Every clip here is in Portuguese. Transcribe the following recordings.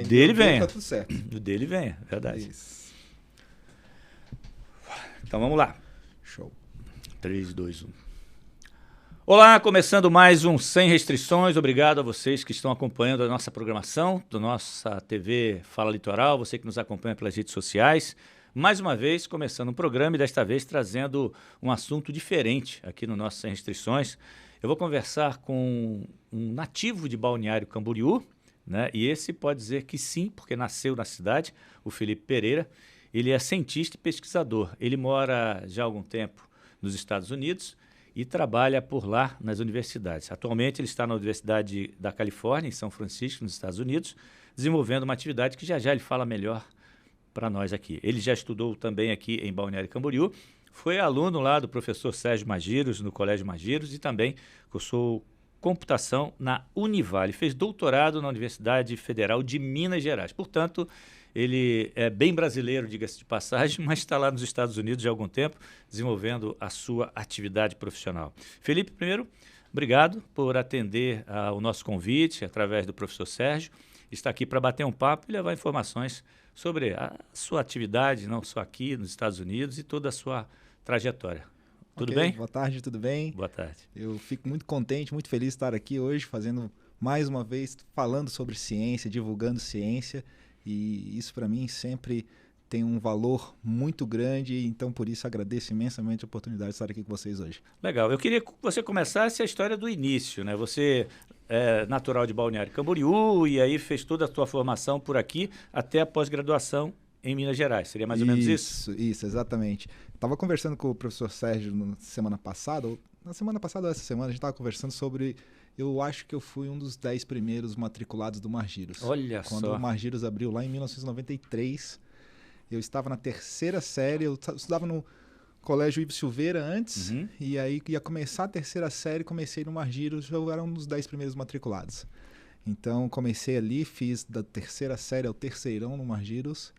dele venha. Tá tudo certo. Do dele venha, verdade. Isso. Então vamos lá. Show. 3, 2, 1. Olá, começando mais um Sem Restrições. Obrigado a vocês que estão acompanhando a nossa programação, da nossa TV Fala Litoral, você que nos acompanha pelas redes sociais. Mais uma vez, começando um programa e desta vez trazendo um assunto diferente aqui no nosso Sem Restrições. Eu vou conversar com um nativo de Balneário Camboriú, né? E esse pode dizer que sim, porque nasceu na cidade, o Felipe Pereira. Ele é cientista e pesquisador. Ele mora já há algum tempo nos Estados Unidos e trabalha por lá nas universidades. Atualmente ele está na Universidade da Califórnia, em São Francisco, nos Estados Unidos, desenvolvendo uma atividade que já ele fala melhor para nós aqui. Ele já estudou também aqui em Balneário Camboriú, foi aluno lá do professor Sérgio Magiros, no Colégio Magiros, e também cursou computação na Univale. Fez doutorado na Universidade Federal de Minas Gerais. Portanto, ele é bem brasileiro, diga-se de passagem, mas está lá nos Estados Unidos já há algum tempo, desenvolvendo a sua atividade profissional. Felipe, primeiro, obrigado por atender ao nosso convite, através do professor Sérgio. Está aqui para bater um papo e levar informações sobre a sua atividade, não só aqui nos Estados Unidos, e toda a sua trajetória. Tudo bem? Boa tarde, tudo bem? Boa tarde. Eu fico muito contente, muito feliz de estar aqui hoje, fazendo mais uma vez, falando sobre ciência, divulgando ciência. E isso para mim sempre tem um valor muito grande, então por isso agradeço imensamente a oportunidade de estar aqui com vocês hoje. Legal, eu queria que você começasse a história do início, né? Você é natural de Balneário Camboriú e aí fez toda a sua formação por aqui até a pós-graduação em Minas Gerais, seria mais ou menos isso? Isso, exatamente. Estava conversando com o professor Sérgio na semana passada ou essa semana, a gente estava conversando sobre... Eu acho que eu fui um dos 10 primeiros matriculados do Margiros. Olha só. Quando o Margiros abriu lá em 1993, eu estava na terceira série, eu estudava no Colégio Ivo Silveira antes, e aí ia começar a terceira série, comecei no Margiros, eu era um dos 10 primeiros matriculados. Então comecei ali, fiz da terceira série ao terceirão no Margiros,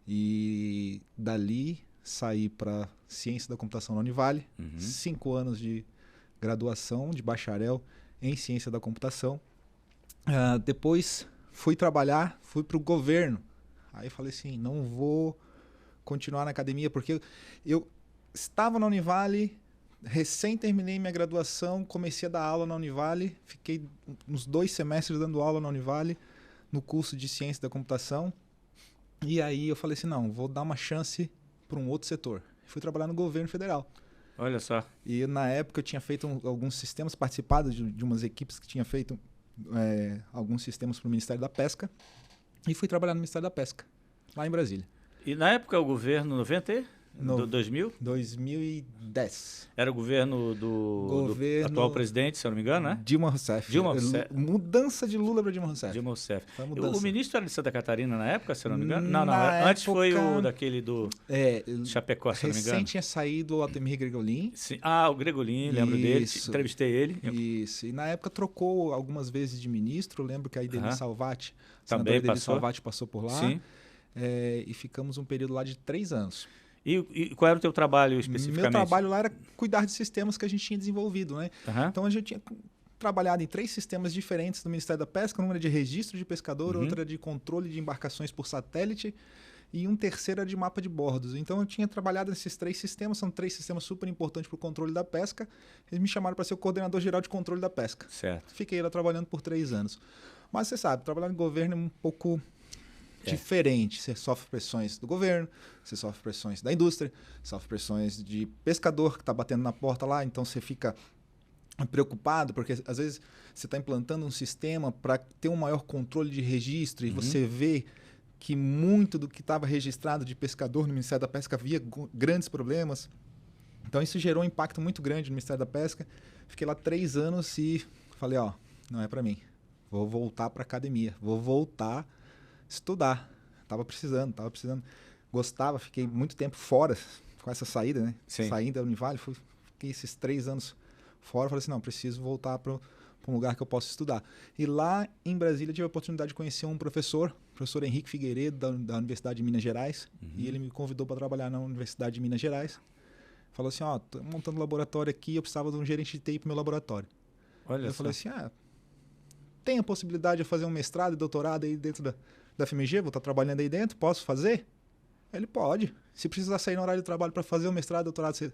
e dali saí para Ciência da Computação na Univale, 5 anos de graduação, de bacharel em Ciência da Computação. Depois fui trabalhar, fui para o governo. Aí falei assim, não vou continuar na academia, porque eu estava na Univale, recém terminei minha graduação, comecei a dar aula na Univale, fiquei uns 2 semestres dando aula na Univale, no curso de Ciência da Computação. E aí eu falei assim, não, vou dar uma chance para um outro setor. Fui trabalhar no governo federal. Olha só. E na época eu tinha feito alguns sistemas, participado de umas equipes que tinham feito alguns sistemas para o Ministério da Pesca. E fui trabalhar no Ministério da Pesca, lá em Brasília. E na época o governo 2000? 2010. Era o governo do atual presidente, se eu não me engano, né? Dilma Rousseff. Mudança de Lula para Dilma Rousseff. Dilma Rousseff. O ministro era de Santa Catarina na época, se eu não me engano? Não, época, antes foi o daquele do Chapecó, se eu não me engano. Recém tinha saído o Altemir Gregolin. Sim. O Gregolin, lembro dele, entrevistei ele. Isso, e na época trocou algumas vezes de ministro, eu lembro que a Ideli Salvati, também passou por lá. Sim. E ficamos um período lá de 3 anos. E qual era o teu trabalho especificamente? Meu trabalho lá era cuidar de sistemas que a gente tinha desenvolvido, né? Então a gente tinha trabalhado em 3 sistemas diferentes do Ministério da Pesca, um era de registro de pescador, outro era de controle de embarcações por satélite e um terceiro era de mapa de bordos. Então eu tinha trabalhado nesses 3 sistemas, são 3 sistemas super importantes para o controle da pesca. Eles me chamaram para ser o coordenador geral de controle da pesca. Certo. Fiquei lá trabalhando por 3 anos. Mas você sabe, trabalhar no governo é um pouco diferente. Você sofre pressões do governo, você sofre pressões da indústria, sofre pressões de pescador que está batendo na porta lá, então você fica preocupado, porque às vezes você está implantando um sistema para ter um maior controle de registro e você vê que muito do que estava registrado de pescador no Ministério da Pesca havia grandes problemas. Então isso gerou um impacto muito grande no Ministério da Pesca. Fiquei lá 3 anos e falei, não é para mim. Vou voltar para a academia, vou voltar estudar. Tava precisando. Gostava, fiquei muito tempo fora com essa saída, né? Sim. Saindo da Univale, fiquei esses 3 anos fora. Falei assim, não, preciso voltar para um lugar que eu possa estudar. E lá em Brasília tive a oportunidade de conhecer um professor Henrique Figueiredo, da Universidade de Minas Gerais. E ele me convidou para trabalhar na Universidade de Minas Gerais. Falou assim, tô montando um laboratório aqui, eu precisava de um gerente de TI para o meu laboratório. Olha eu só. falei assim, tem a possibilidade de fazer um mestrado e doutorado aí dentro da FMG, vou estar trabalhando aí dentro, posso fazer? Ele pode. Se precisar sair no horário de trabalho para fazer o mestrado, doutorado, você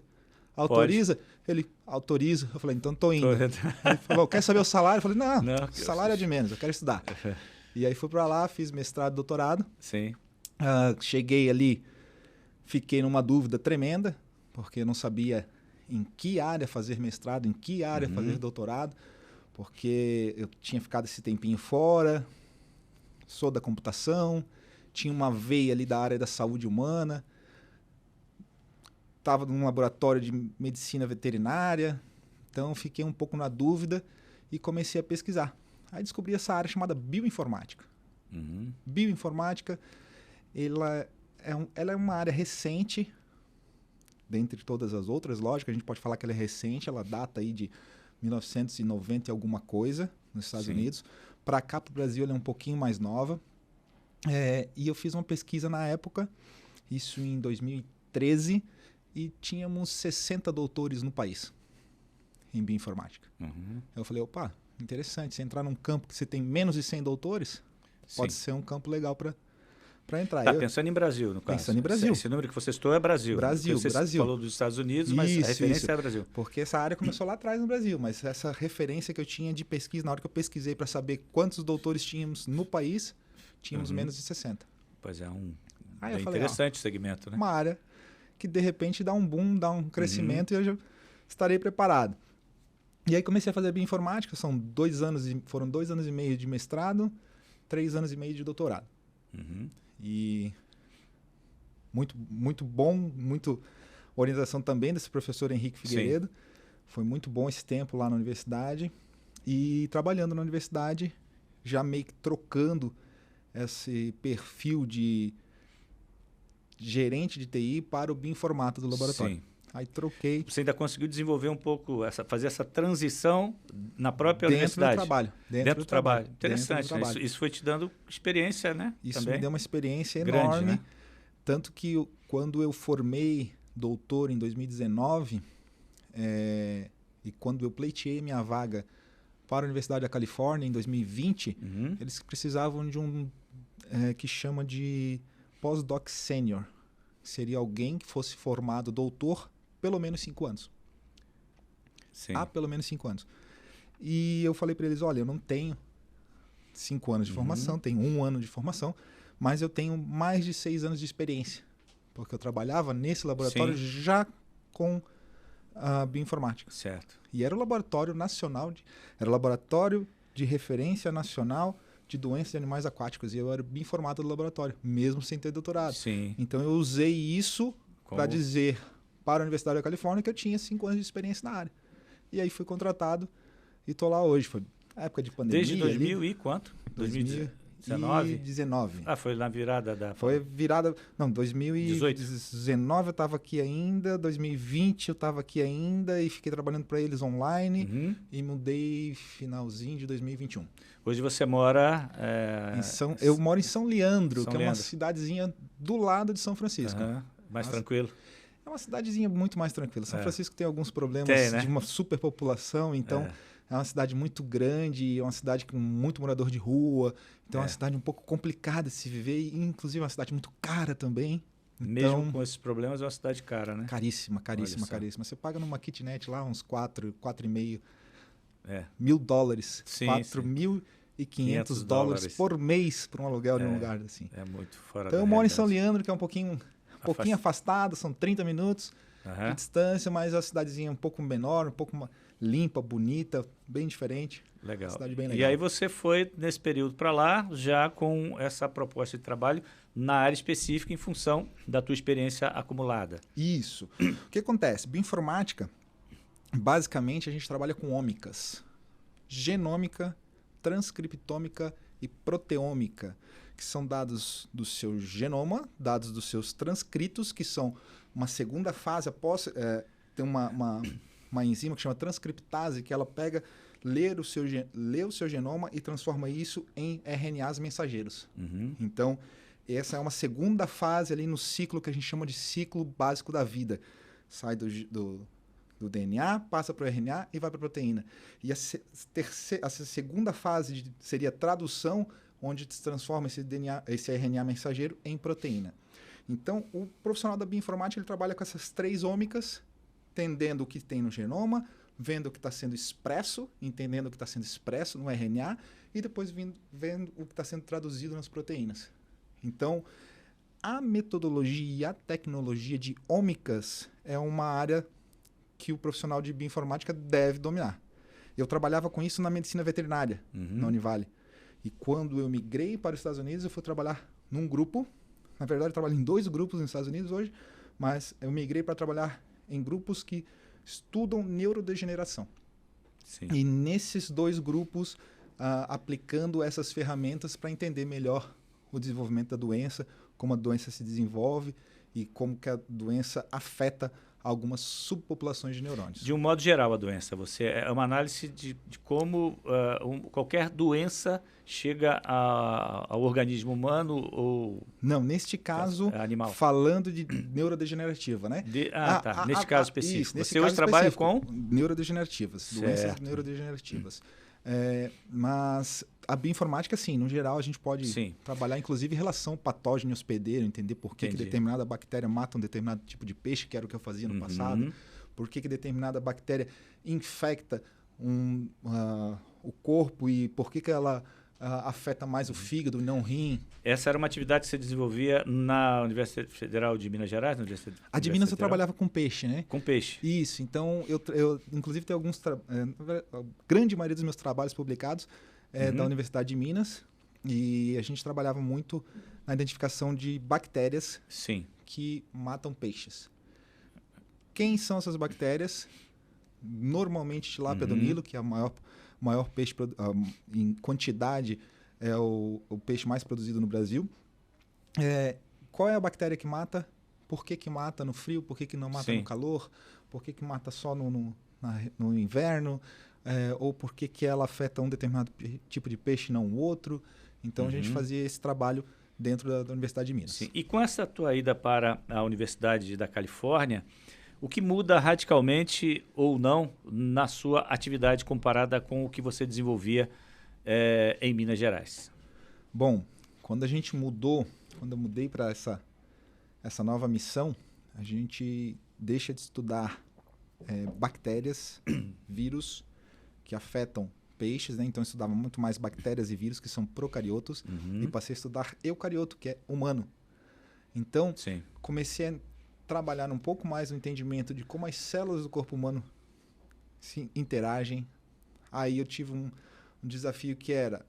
autoriza? Pode. Ele autoriza. Eu falei, então estou indo. Ele falou, quer saber o salário? Eu falei, não, salário é de menos, eu quero estudar. E aí fui para lá, fiz mestrado, doutorado. Sim. Cheguei ali, fiquei numa dúvida tremenda, porque eu não sabia em que área fazer mestrado, em que área fazer doutorado, porque eu tinha ficado esse tempinho fora, sou da computação, tinha uma veia ali da área da saúde humana, estava num laboratório de medicina veterinária, então fiquei um pouco na dúvida e comecei a pesquisar. Aí descobri essa área chamada bioinformática. Bioinformática, ela é uma área recente, dentre todas as outras, lógico, a gente pode falar que ela é recente, ela data aí de 1990 e alguma coisa, nos Estados Unidos. Para cá, para o Brasil, ela é um pouquinho mais nova. E eu fiz uma pesquisa na época, isso em 2013, e tínhamos 60 doutores no país em bioinformática. Eu falei, opa, interessante, se entrar num campo que você tem menos de 100 doutores, pode ser um campo legal para entrar. Está pensando em Brasil, no caso. Pensando em Brasil. Esse número que você citou é Brasil. Brasil. Você falou dos Estados Unidos, mas a referência é Brasil. Porque essa área começou lá atrás no Brasil, mas essa referência que eu tinha de pesquisa, na hora que eu pesquisei para saber quantos doutores tínhamos no país, tínhamos menos de 60. Pois é, bem interessante o segmento, né? Uma área que de repente dá um boom, dá um crescimento e eu já estarei preparado. E aí comecei a fazer bioinformática, foram 2 anos e meio de mestrado, 3 anos e meio de doutorado. E muito bom, muito orientação também desse professor Henrique Figueiredo. Foi muito bom esse tempo lá na universidade. E trabalhando na universidade, já meio que trocando esse perfil de gerente de TI para o bioinformata do laboratório. Aí troquei. Você ainda conseguiu desenvolver um pouco, fazer essa transição na própria universidade? Dentro do trabalho. Interessante. Isso foi te dando experiência, né? Isso também? Me deu uma experiência grande, enorme. Né? Tanto que quando eu formei doutor em 2019, e quando eu pleiteei minha vaga para a Universidade da Califórnia em 2020, eles precisavam de um que chama de pós-doc sênior. Seria alguém que fosse formado doutor pelo menos 5 anos. Pelo menos 5 anos. E eu falei para eles, olha, eu não tenho 5 anos de formação, tenho 1 ano de formação, mas eu tenho mais de 6 anos de experiência, porque eu trabalhava nesse laboratório já com a bioinformática. Certo. E era o laboratório nacional, era o laboratório de referência nacional de doenças de animais aquáticos, e eu era bioinformata do laboratório, mesmo sem ter doutorado. Então eu usei isso para dizer para a Universidade da Califórnia que eu tinha 5 anos de experiência na área. E aí fui contratado e estou lá hoje. Foi a época de pandemia. Desde 2000 e quanto? 2019. Foi na virada da... Foi virada... Não, 2019 eu estava aqui ainda, 2020 eu estava aqui ainda e fiquei trabalhando para eles online e mudei finalzinho de 2021. Hoje você mora... Eu moro em São Leandro, que é uma cidadezinha do lado de São Francisco. Mais tranquilo. É uma cidadezinha muito mais tranquila. São Francisco tem alguns problemas de uma superpopulação, então é uma cidade muito grande, é uma cidade com muito morador de rua, então é uma cidade um pouco complicada de se viver e inclusive é uma cidade muito cara também. Mesmo com esses problemas, é uma cidade cara, né? Caríssima. Você paga numa kitnet lá uns 4,5 mil dólares. Sim, $4.500 por mês para um aluguel de um lugar assim. É muito fora Então eu moro em São Leandro, que é um pouquinho afastado, são 30 minutos de distância, mas é uma cidadezinha um pouco menor, um pouco limpa, bonita, bem diferente. Legal. Uma cidade bem legal. E aí você foi, nesse período, para lá, já com essa proposta de trabalho na área específica em função da tua experiência acumulada. Isso. O que acontece? Bioinformática, basicamente, a gente trabalha com ômicas. Genômica, transcriptômica e proteômica, que são dados do seu genoma, dados dos seus transcritos, que são uma segunda fase após... tem uma enzima que chama transcriptase, que ela pega, lê o seu genoma e transforma isso em RNAs mensageiros. Então, essa é uma segunda fase ali no ciclo que a gente chama de ciclo básico da vida. Sai do DNA, passa para o RNA e vai para a proteína. E a segunda fase seria a tradução onde se transforma esse RNA mensageiro em proteína. Então, o profissional da bioinformática ele trabalha com essas 3 ômicas, entendendo o que tem no genoma, vendo o que está sendo expresso, entendendo o que está sendo expresso no RNA e depois vendo o que está sendo traduzido nas proteínas. Então, a metodologia e a tecnologia de ômicas é uma área que o profissional de bioinformática deve dominar. Eu trabalhava com isso na medicina veterinária, na Univale. E quando eu migrei para os Estados Unidos, eu fui trabalhar num grupo. Na verdade, eu trabalho em 2 grupos nos Estados Unidos hoje, mas eu migrei para trabalhar em grupos que estudam neurodegeneração. Sim. E nesses 2 grupos, aplicando essas ferramentas para entender melhor o desenvolvimento da doença, como a doença se desenvolve e como que a doença afeta algumas subpopulações de neurônios. De um modo geral, a doença. É uma análise de como qualquer doença chega ao organismo humano ou... Não, neste caso, animal. Falando de neurodegenerativa, né? Tá. Neste caso específico. Isso, nesse Você caso hoje trabalha específico, com... neurodegenerativas, doenças neurodegenerativas. Mas a bioinformática, sim, no geral, a gente pode trabalhar, inclusive, em relação patógeno hospedeiro, entender por que determinada bactéria mata um determinado tipo de peixe, que era o que eu fazia no passado, por que determinada bactéria infecta o corpo e por que ela afeta mais o fígado, não o rim. Essa era uma atividade que você desenvolvia na Universidade Federal de Minas Gerais? A de Minas eu trabalhava com peixe, né? Com peixe. Isso, então eu inclusive tenho a grande maioria dos meus trabalhos publicados da Universidade de Minas, e a gente trabalhava muito na identificação de bactérias que matam peixes. Quem são essas bactérias? Normalmente Tilápia do Nilo, que é o maior peixe em quantidade, é o peixe mais produzido no Brasil. Qual é a bactéria que mata? Por que mata no frio? Por que não mata no calor? Por que mata só no inverno? Ou por que ela afeta um determinado tipo de peixe e não o outro? Então a gente fazia esse trabalho dentro da Universidade de Minas. Sim. E com essa tua ida para a Universidade da Califórnia, o que muda radicalmente ou não na sua atividade comparada com o que você desenvolvia em Minas Gerais? Bom, quando eu mudei para essa nova missão, a gente deixa de estudar bactérias, vírus que afetam peixes, né? Então eu estudava muito mais bactérias e vírus que são procariotos e passei a estudar eucarioto, que é humano. Então, comecei a trabalhar um pouco mais no entendimento de como as células do corpo humano se interagem. Aí eu tive um desafio que era: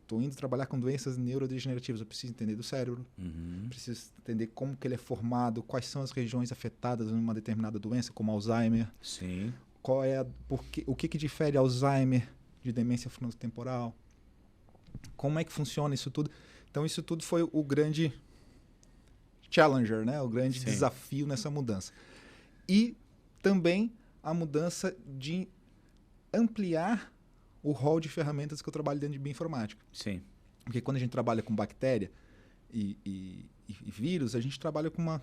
estou indo trabalhar com doenças neurodegenerativas, eu preciso entender do cérebro, preciso entender como que ele é formado, quais são as regiões afetadas em uma determinada doença, como Alzheimer. Sim. O que difere Alzheimer de demência frontotemporal? Como é que funciona isso tudo? Então isso tudo foi o grande challenger, né? O grande desafio nessa mudança. E também a mudança de ampliar o rol de ferramentas que eu trabalho dentro de bioinformática. Sim. Porque quando a gente trabalha com bactéria e vírus, a gente trabalha com uma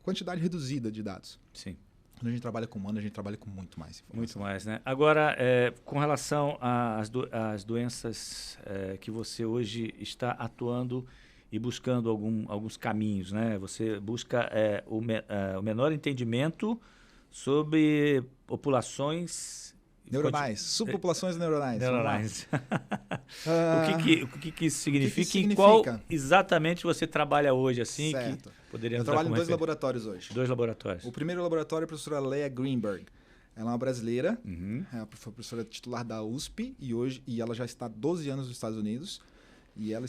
quantidade reduzida de dados. Sim. Quando a gente trabalha com humano, a gente trabalha com muito mais informação. Muito mais, né? Agora, com relação às doenças que você hoje está atuando e buscando alguns caminhos, né? Você busca o menor entendimento sobre populações... Neuronais, subpopulações neuronais. Neuronais. O que isso significa? Que significa? E qual exatamente você trabalha hoje, assim? Certo. Que poderia eu trabalho em 2 laboratórios hoje. 2 laboratórios. O primeiro laboratório é a professora Leia Greenberg. Ela é uma brasileira, foi professora titular da USP e ela já está há 12 anos nos Estados Unidos. E ela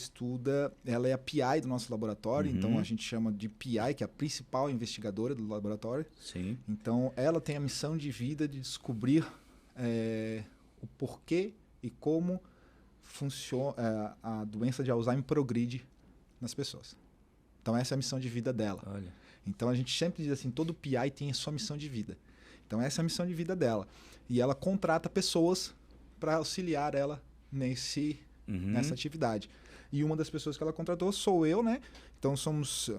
é a PI do nosso laboratório, então a gente chama de PI, que é a principal investigadora do laboratório. Sim. Então ela tem a missão de vida de descobrir o porquê e como funciona a doença de Alzheimer progride nas pessoas. Então essa é a missão de vida dela. Olha. Então a gente sempre diz assim, todo PI tem a sua missão de vida. Então essa é a missão de vida dela. E ela contrata pessoas para auxiliar ela nessa atividade. E uma das pessoas que ela contratou sou eu, né? Então somos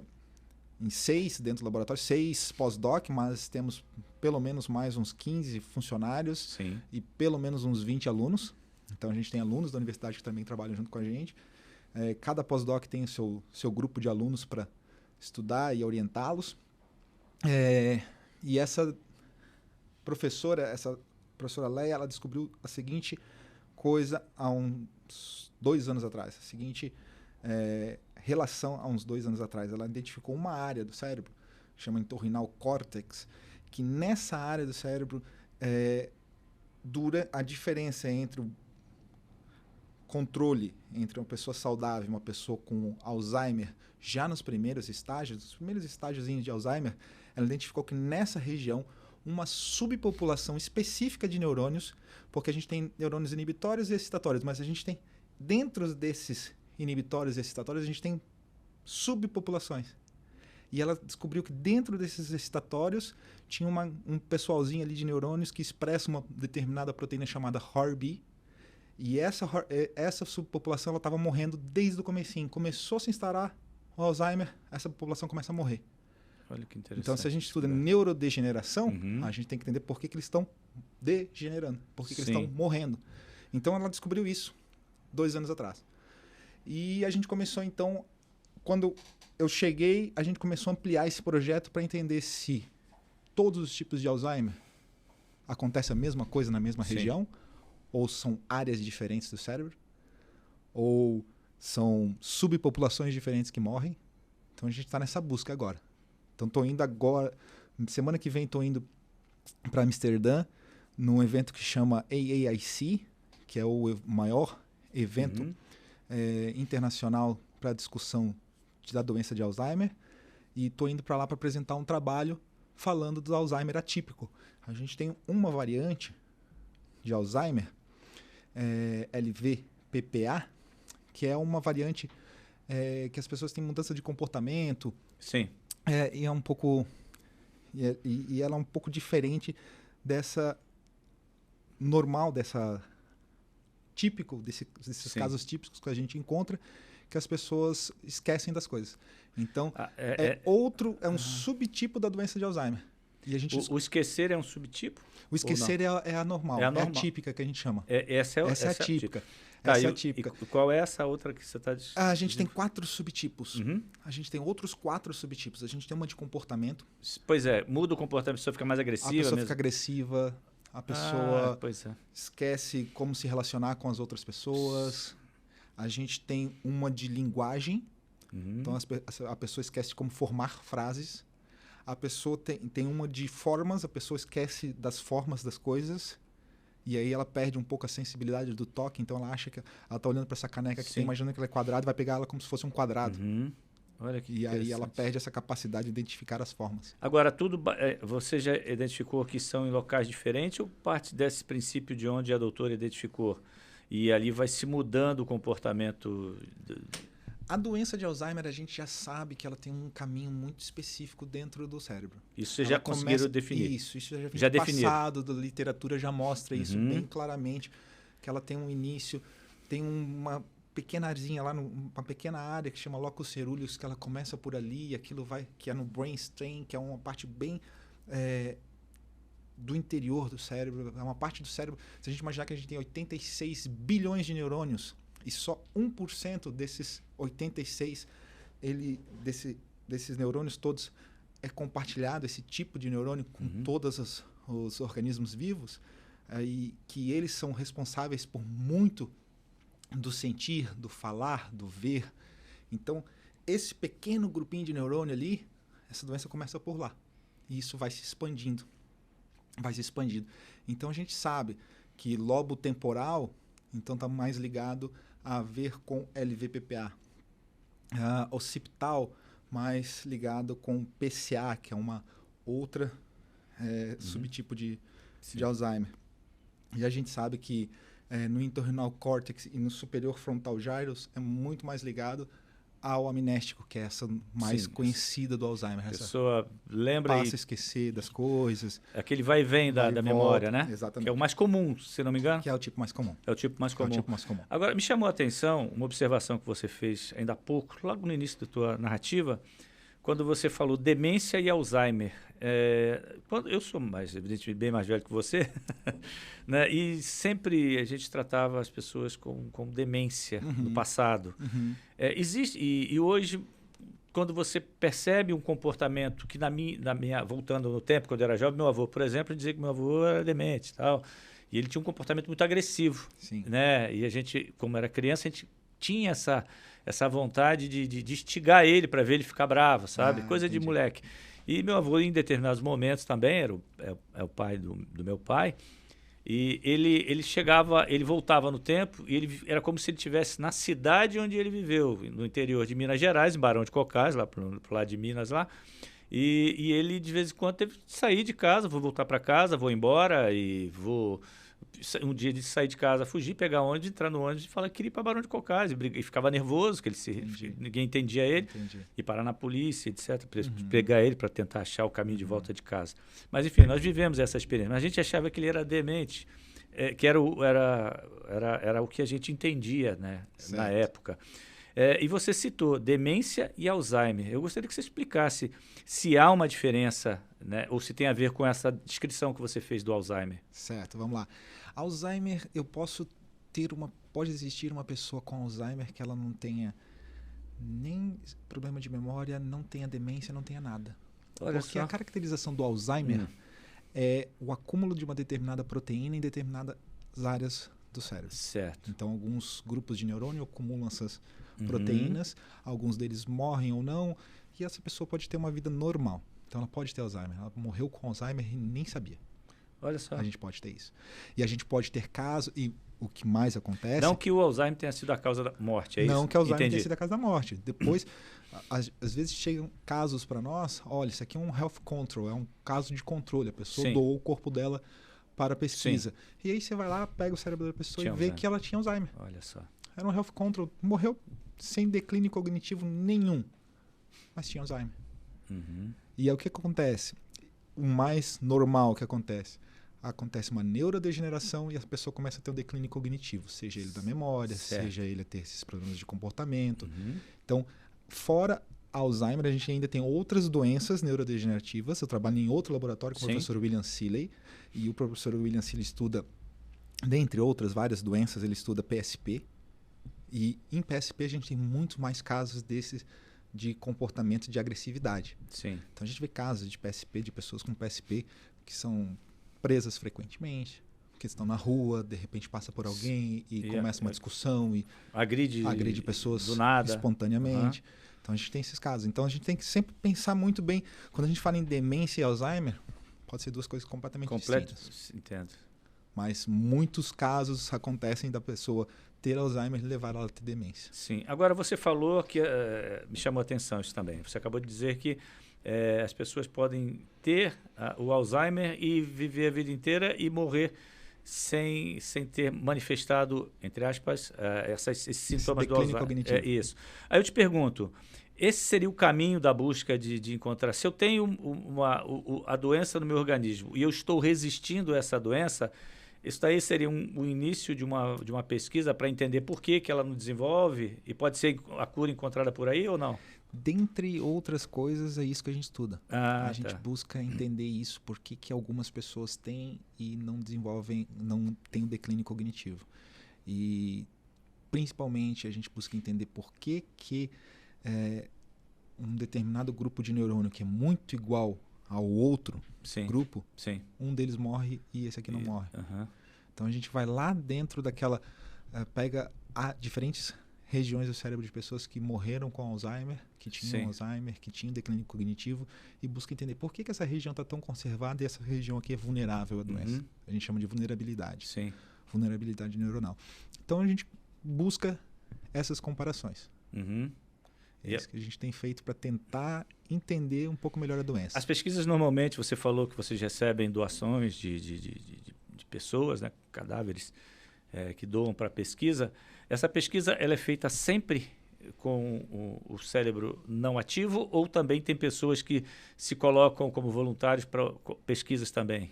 em 6 dentro do laboratório, 6 pós-doc, mas temos pelo menos mais uns 15 funcionários. Sim. E pelo menos uns 20 alunos. Então, a gente tem alunos da universidade que também trabalham junto com a gente. Cada pós-doc tem o seu grupo de alunos para estudar e orientá-los. E essa professora Leia, ela descobriu a seguinte coisa há uns 2 anos atrás. A seguinte relação há uns 2 anos atrás. Ela identificou uma área do cérebro, chama entorrinal córtex, que nessa área do cérebro dura a diferença entre o controle entre uma pessoa saudável e uma pessoa com Alzheimer, já nos primeiros estágios de Alzheimer, ela identificou que nessa região uma subpopulação específica de neurônios, porque a gente tem neurônios inibitórios e excitatórios, mas a gente tem, dentro desses inibitórios e excitatórios, a gente tem subpopulações. E ela descobriu que dentro desses excitatórios tinha um pessoalzinho ali de neurônios que expressa uma determinada proteína chamada HARB, e essa subpopulação estava morrendo desde o comecinho. Começou a se instalar o Alzheimer, essa população começa a morrer. Olha que interessante. Então, se a gente estuda neurodegeneração, a gente tem que entender por que eles estão degenerando, por que eles estão morrendo. Então, ela descobriu isso 2 anos atrás. E a gente começou, então, quando eu cheguei, a gente começou a ampliar esse projeto para entender se todos os tipos de Alzheimer acontece a mesma coisa na mesma região, ou são áreas diferentes do cérebro, ou são subpopulações diferentes que morrem. Então, a gente está nessa busca agora. Então, estou indo agora, semana que vem estou indo para Amsterdã, num evento que chama AAIC, que é o maior evento internacional para discussão da doença de Alzheimer, e estou indo para lá para apresentar um trabalho falando do Alzheimer atípico. A gente tem uma variante de Alzheimer, LVPPA, que é uma variante que as pessoas têm mudança de comportamento. Sim. E é um pouco e ela é um pouco diferente dessa normal, desses casos típicos que a gente encontra, que as pessoas esquecem das coisas. Então, é um subtipo da doença de Alzheimer. E a gente o esquecer é um subtipo? O esquecer é a normal, é a típica que a gente chama. Essa é a típica. Tá, essa é a típica. E qual é essa outra que você está dizendo? A gente tem 4 subtipos. A gente tem outros 4 subtipos. A gente tem uma de comportamento. Pois é, muda o comportamento, a pessoa fica mais agressiva. A pessoa fica agressiva, a pessoa pois é. esquece como se relacionar com as outras pessoas. A gente tem uma de linguagem. Então a pessoa esquece como formar frases. A pessoa tem uma de formas, a pessoa esquece das formas das coisas, e aí ela perde um pouco a sensibilidade do toque, então ela acha que ela está olhando para essa caneca que tem, imaginando que ela é quadrada, e vai pegar ela como se fosse um quadrado. Olha que e aí ela perde essa capacidade de identificar as formas. Agora, você já identificou que são em locais diferentes ou parte desse princípio de onde a doutora identificou? E ali vai se mudando o comportamento... A doença de Alzheimer, a gente já sabe que ela tem um caminho muito específico dentro do cérebro. Isso vocês já conseguiram definir? Isso já definido. Passado da literatura já mostra isso bem claramente, que ela tem um início, tem uma pequena arzinha lá, uma pequena área que chama locus ceruleus, que ela começa por ali, e aquilo vai, que é no brainstem, que é uma parte bem do interior do cérebro, é uma parte do cérebro, se a gente imaginar que a gente tem 86 bilhões de neurônios, e só 1% desses 86, desses neurônios todos, é compartilhado, esse tipo de neurônio, com todos os organismos vivos, e que eles são responsáveis por muito do sentir, do falar, do ver. Então, esse pequeno grupinho de neurônio ali, essa doença começa por lá. E isso vai se expandindo. Então, a gente sabe que lobo temporal, então, está mais ligado a ver com LVPPA. Occipital, mais ligado com PCA, que é uma outra subtipo de Alzheimer. E a gente sabe que no entorhinal córtex e no superior frontal gyrus é muito mais ligado ao amnéstico, que é essa mais conhecida do Alzheimer. A pessoa lembra passa a esquecer das coisas. Aquele vai e vem da memória, né? Exatamente. Que é o mais comum, se não me engano. Que é o tipo mais comum. É o tipo mais comum. Agora, me chamou a atenção uma observação que você fez ainda há pouco, logo no início da tua narrativa, quando você falou demência e Alzheimer. Eu sou evidentemente, bem mais velho que você, né? E sempre a gente tratava as pessoas com demência no passado. Existe, e hoje, quando você percebe um comportamento que voltando no tempo, quando eu era jovem, meu avô, por exemplo, dizia que meu avô era demente e tal. E ele tinha um comportamento muito agressivo. Sim. Né? E a gente, como era criança, a gente tinha essa vontade de instigar ele para ver ele ficar bravo, sabe? Coisa entendi. de moleque. E meu avô, em determinados momentos também, é o pai do meu pai, e ele chegava, ele voltava no tempo e ele era como se ele estivesse na cidade onde ele viveu, no interior de Minas Gerais, em Barão de Cocais, lá pro lado de Minas, lá. E ele, de vez em quando, teve que sair de casa, vou voltar para casa, vou embora e vou... Um dia de sair de casa, fugir, pegar ônibus, entrar no ônibus e falar que queria ir para Barão de Cocais. E ficava nervoso, que ninguém entendia ele. E parar na polícia, etc. Pegar ele para tentar achar o caminho de volta de casa. Mas, enfim, nós vivemos essa experiência. Mas a gente achava que ele era demente, que era o que a gente entendia, né, na época. E você citou demência e Alzheimer. Eu gostaria que você explicasse se há uma diferença, né, ou se tem a ver com essa descrição que você fez do Alzheimer. Certo, vamos lá. Alzheimer, pode existir uma pessoa com Alzheimer que ela não tenha nem problema de memória, não tenha demência, não tenha nada. Porque a caracterização do Alzheimer é o acúmulo de uma determinada proteína em determinadas áreas do cérebro. Certo. Então, alguns grupos de neurônio acumulam essas proteínas, alguns deles morrem ou não, e essa pessoa pode ter uma vida normal. Então, ela pode ter Alzheimer. Ela morreu com Alzheimer e nem sabia. Olha só. A gente pode ter isso. E a gente pode ter casos, e o que mais acontece... Não que o Alzheimer tenha sido a causa da morte, é isso? Não que o Alzheimer tenha sido a causa da morte. Depois, às vezes chegam casos para nós, olha, isso aqui é um health control, é um caso de controle. A pessoa doou o corpo dela para a pesquisa. Sim. E aí você vai lá, pega o cérebro da pessoa e vê que ela tinha Alzheimer. Olha só. Era um health control, morreu sem declínio cognitivo nenhum, mas tinha Alzheimer. E aí o que acontece? O mais normal que acontece uma neurodegeneração e a pessoa começa a ter um declínio cognitivo, seja ele da memória, seja ele a ter esses problemas de comportamento. Então, fora Alzheimer, a gente ainda tem outras doenças neurodegenerativas. Eu trabalho em outro laboratório com o professor William Seeley, e o professor William Seeley estuda, dentre outras várias doenças, ele estuda PSP, e em PSP a gente tem muito mais casos desses de comportamento de agressividade. Sim. Então a gente vê casos de PSP, de pessoas com PSP que são presas frequentemente, que estão na rua, de repente passa por alguém e começa uma discussão e agride pessoas do nada, espontaneamente. Então a gente tem esses casos. Então a gente tem que sempre pensar muito bem. Quando a gente fala em demência e Alzheimer, pode ser duas coisas completamente distintas. Entendo. Mas muitos casos acontecem da pessoa ter Alzheimer e levar ela a ter demência. Sim. Agora você falou que me chamou a atenção isso também. Você acabou de dizer que as pessoas podem ter o Alzheimer e viver a vida inteira e morrer sem ter manifestado, entre aspas, esses sintomas do Alzheimer. Cognitivo. Isso. Aí eu te pergunto, esse seria o caminho da busca de encontrar... Se eu tenho a doença no meu organismo e eu estou resistindo a essa doença, isso daí seria o início de uma pesquisa para entender por que ela não desenvolve e pode ser a cura encontrada por aí ou não? Dentre outras coisas, é isso que a gente estuda. A gente busca entender isso, por que algumas pessoas têm e não desenvolvem, não têm o declínio cognitivo. E, principalmente, a gente busca entender por que um determinado grupo de neurônio que é muito igual ao outro grupo, um deles morre e esse aqui não morre. Então, a gente vai lá dentro daquela... pega diferentes regiões do cérebro de pessoas que morreram com Alzheimer, que tinham Alzheimer, que tinham declínio cognitivo, e busca entender por que essa região está tão conservada e essa região aqui é vulnerável à doença. A gente chama de vulnerabilidade. Vulnerabilidade neuronal. Então a gente busca essas comparações. É isso que a gente tem feito para tentar entender um pouco melhor a doença. As pesquisas, normalmente, você falou que vocês recebem doações de pessoas, né, cadáveres, que doam para pesquisa. Essa pesquisa ela é feita sempre com o cérebro não ativo ou também tem pessoas que se colocam como voluntários para pesquisas também?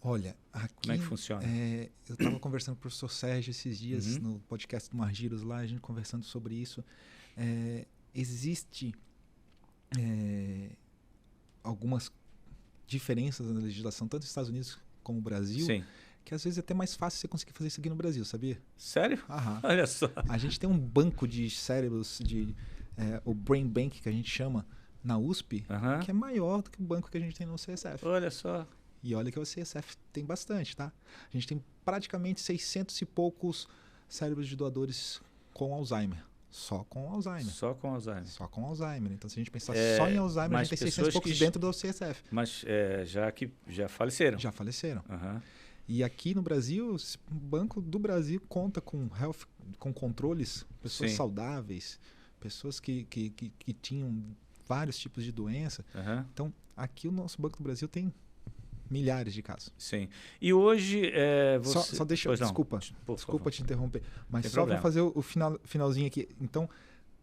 Olha, aqui, como é que funciona? Eu estava conversando com o professor Sérgio esses dias no podcast do Margiros lá, a gente conversando sobre isso. Existe algumas diferenças na legislação, tanto nos Estados Unidos como no Brasil, Sim. que às vezes é até mais fácil você conseguir fazer isso aqui no Brasil, sabia? Sério? Aham. Olha só. A gente tem um banco de cérebros, o Brain Bank, que a gente chama, na USP, Aham. que é maior do que o banco que a gente tem no CSF. Olha só. E olha que o CSF tem bastante, tá? A gente tem praticamente 600 e poucos cérebros de doadores com Alzheimer. Só com Alzheimer. Só com Alzheimer. Só com Alzheimer. Então, se a gente pensar É, só em Alzheimer, a mas gente tem 600 e pessoas poucos que- dentro do CSF. Mas já faleceram. Já faleceram. Aham. E aqui no Brasil, o Banco do Brasil conta com controles, pessoas Sim. saudáveis, pessoas que tinham vários tipos de doença. Aham. Então, aqui o nosso Banco do Brasil tem milhares de casos. Sim. E hoje você... Só deixa, Pois não. desculpa favor. te interromper, mas Sem só problema. para fazer o finalzinho aqui. Então,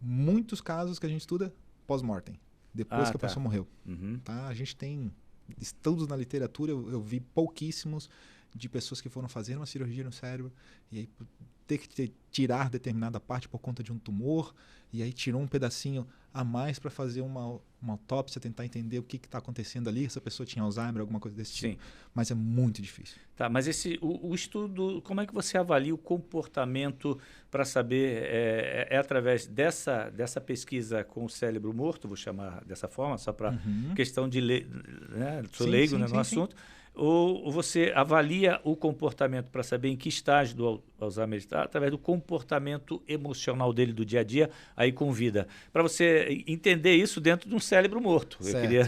muitos casos que a gente estuda pós-mortem, depois que a tá. pessoa morreu. Uhum. Tá? A gente tem estudos na literatura, eu vi pouquíssimos de pessoas que foram fazer uma cirurgia no cérebro e aí ter que tirar determinada parte por conta de um tumor e aí tirou um pedacinho a mais para fazer uma autópsia, tentar entender o que está acontecendo ali, essa pessoa tinha Alzheimer, alguma coisa desse Sim. tipo. Mas é muito difícil. Tá, mas o estudo, como é que você avalia o comportamento para saber, através dessa pesquisa com o cérebro morto, vou chamar dessa forma, só para questão de né, sou Sim, leigo sim, no sim, assunto, ou você avalia o comportamento para saber em que estágio do Alzheimer está, através do comportamento emocional dele do dia a dia, aí com vida. Para você entender isso dentro de um cérebro morto. Eu Certo. queria...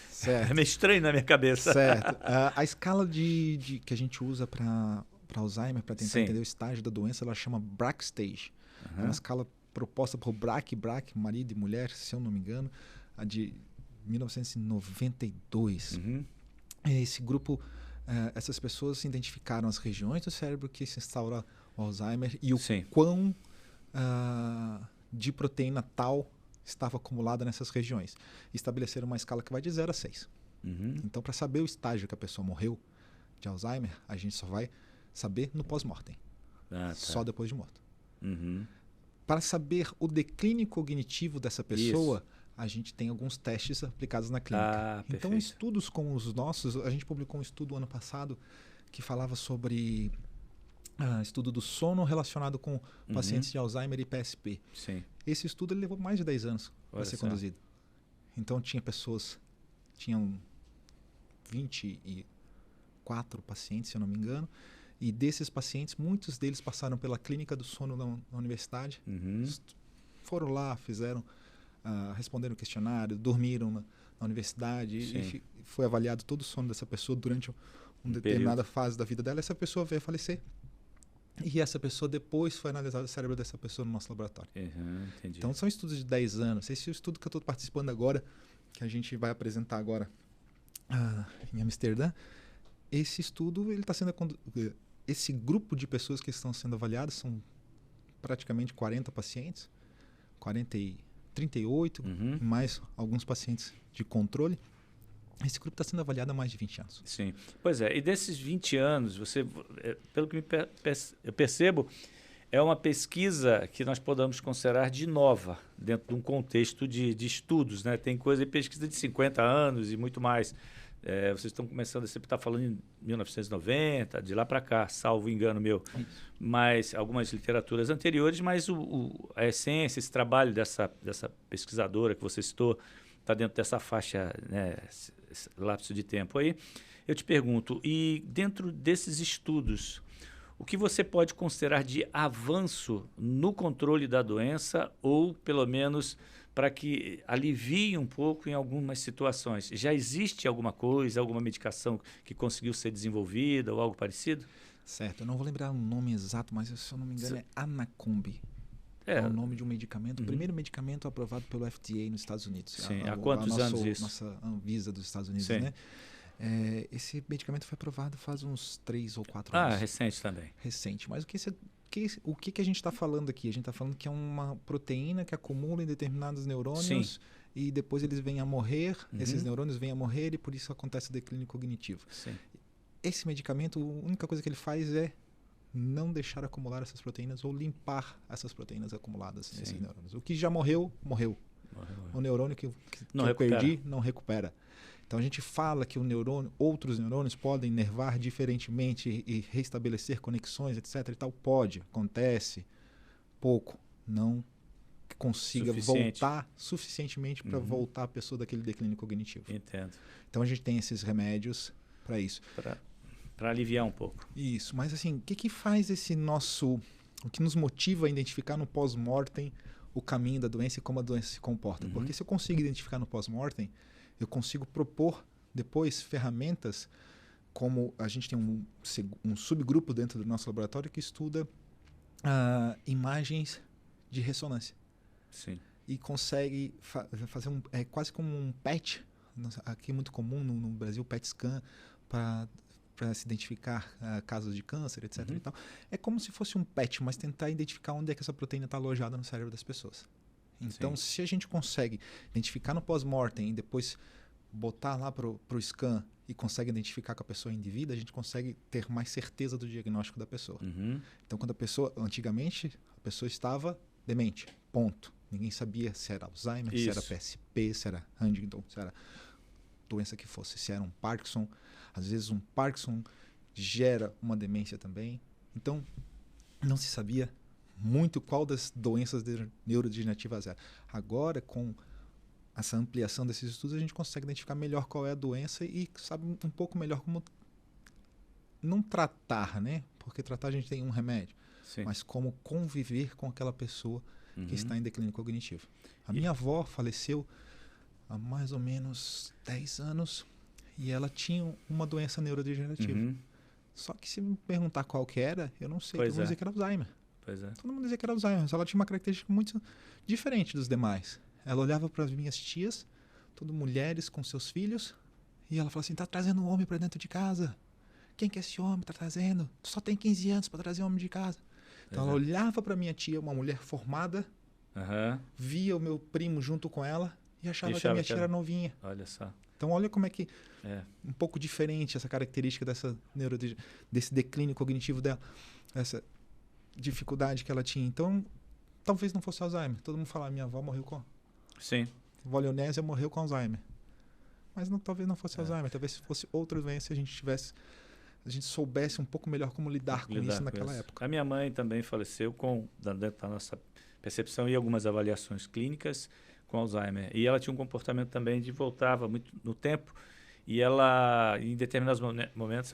Certo. É meio estranho na minha cabeça. Certo. A escala que a gente usa para Alzheimer, para tentar Sim. entender o estágio da doença, ela chama Braak Stage. É uma escala proposta por Braak, marido e mulher, se eu não me engano, a de 1992. Uhum. Esse grupo, essas pessoas identificaram as regiões do cérebro que se instaura o Alzheimer e o Sim. quão de proteína tal estava acumulada nessas regiões. Estabeleceram uma escala que vai de 0 a 6. Uhum. Então, para saber o estágio que a pessoa morreu de Alzheimer, a gente só vai saber no pós-mortem, Ah, tá. só depois de morto. Uhum. Para saber o declínio cognitivo dessa pessoa, a gente tem alguns testes aplicados na clínica. Ah, Então, perfeito. estudos como os nossos, a gente publicou um estudo ano passado que falava sobre estudo do sono relacionado com pacientes de Alzheimer e PSP. Sim. Esse estudo ele levou mais de 10 anos para Olha ser só. conduzido. Então, tinham 24 pacientes, se eu não me engano, e desses pacientes, muitos deles passaram pela clínica do sono na universidade, Uhum. foram lá, responderam o questionário, dormiram na universidade, Sim. e foi avaliado todo o sono dessa pessoa durante uma período. determinada fase da vida dela. Essa pessoa veio a falecer. E essa pessoa, depois, foi analisado o cérebro dessa pessoa no nosso laboratório. Uhum, entendi. Então, são estudos de 10 anos. Esse é o estudo que eu estou participando agora, que a gente vai apresentar agora em Amsterdã. Esse estudo, ele está sendo... Esse grupo de pessoas que estão sendo avaliadas são praticamente 40 pacientes, 38, Uhum. mais alguns pacientes de controle. Esse grupo está sendo avaliado há mais de 20 anos. Sim. Pois é, e desses 20 anos, pelo que eu percebo, é uma pesquisa que nós podemos considerar de nova, dentro de um contexto de estudos, né? Tem coisa de pesquisa de 50 anos e muito mais. Vocês estão começando, você está falando em 1990, de lá para cá, salvo engano meu. Mas algumas literaturas anteriores, mas a essência, esse trabalho dessa pesquisadora que você citou, está dentro dessa faixa, né, esse lapso de tempo aí. Eu te pergunto, e dentro desses estudos, o que você pode considerar de avanço no controle da doença ou, pelo menos, para que alivie um pouco em algumas situações? Já existe alguma coisa, alguma medicação que conseguiu ser desenvolvida ou algo parecido? Certo, eu não vou lembrar o nome exato, mas se eu não me engano é Anacombi. É o nome de um medicamento, o primeiro medicamento aprovado pelo FDA nos Estados Unidos. Sim, há quantos anos isso? Nossa Anvisa dos Estados Unidos, Sim. né? Esse medicamento foi aprovado faz uns 3 ou 4 anos. Recente também. Recente. Mas o que a gente está falando aqui? A gente está falando que é uma proteína que acumula em determinados neurônios. Sim. E depois eles vêm a morrer, esses neurônios vêm a morrer e por isso acontece o declínio cognitivo. Sim. Esse medicamento, a única coisa que ele faz é não deixar acumular essas proteínas ou limpar essas proteínas acumuladas nesses neurônios. O que já morreu, morreu. O neurônio que não eu perdi não recupera. Então a gente fala que outros neurônios podem nervar diferentemente e restabelecer conexões, etc. E tal. Pode, acontece. Pouco. Não consiga voltar suficientemente para voltar a pessoa daquele declínio cognitivo. Entendo. Então a gente tem esses remédios para isso. Para aliviar um pouco. Isso. Mas assim, o que faz o que nos motiva a identificar no pós-mortem o caminho da doença e como a doença se comporta? Porque se eu consigo identificar no pós-mortem, eu consigo propor depois ferramentas, como a gente tem um subgrupo dentro do nosso laboratório que estuda imagens de ressonância. Sim. E consegue fazer quase como um PET, aqui é muito comum no Brasil, PET scan, para se identificar casos de câncer, etc. E tal. É como se fosse um PET, mas tentar identificar onde é que essa proteína está alojada no cérebro das pessoas. Então, se a gente consegue identificar no pós-mortem e depois botar lá para o scan e consegue identificar com a pessoa em vida, a gente consegue ter mais certeza do diagnóstico da pessoa. Então, quando antigamente, a pessoa estava demente, ponto. Ninguém sabia se era Alzheimer, se era PSP, se era Huntington, se era doença que fosse, se era um Parkinson. Às vezes um Parkinson gera uma demência também. Então, não se sabia muito qual das doenças neurodegenerativas era. Agora, com essa ampliação desses estudos, a gente consegue identificar melhor qual é a doença e sabe um pouco melhor como não tratar, né? Porque tratar a gente tem um remédio, mas como conviver com aquela pessoa que está em declínio cognitivo. A minha avó faleceu há mais ou menos 10 anos e ela tinha uma doença neurodegenerativa. Só que se me perguntar qual que era, eu não sei. Todo mundo dizia que era Alzheimer. Todo mundo dizia que era Alzheimer, mas ela tinha uma característica muito diferente dos demais. Ela olhava para as minhas tias, todas mulheres com seus filhos, e ela falava assim, tá trazendo um homem para dentro de casa. Quem que é esse homem? Tá trazendo? Tu só tem 15 anos para trazer um homem de casa. Então ela olhava para minha tia, uma mulher formada, via o meu primo junto com ela e achava que a minha tia era novinha. Olha só. Então olha como é que um pouco diferente essa característica desse declínio cognitivo dela, essa dificuldade que ela tinha. Então, talvez não fosse Alzheimer. Todo mundo fala, minha avó morreu com... Sim. Vó Leonésia morreu com Alzheimer. Mas talvez não fosse Alzheimer. Talvez fosse outra doença e a gente soubesse um pouco melhor como lidar com isso naquela época. A minha mãe também faleceu dentro da nossa percepção e algumas avaliações clínicas com Alzheimer. E ela tinha um comportamento também voltava muito no tempo e ela, em determinados momentos,